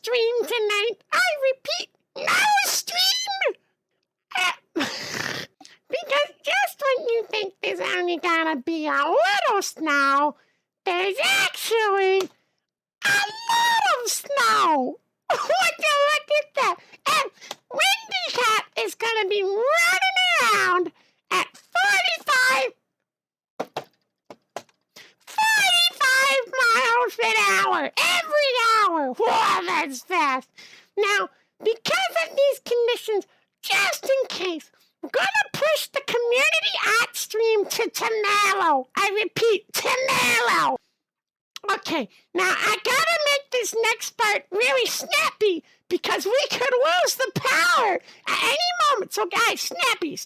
stream tonight. I repeat, no stream! Because just when you think there's only gonna be a little snow, there's actually a lot of snow. Would you look at that? And Windy Cat is gonna be running around at 45 miles an hour every hour. Whoa, that's fast. Now, because of these conditions, just in case, we're going to push the community art stream to tomorrow. I repeat, tomorrow. Okay, now I gotta make this next part really snappy because we could lose the power at any moment. So guys, snappy.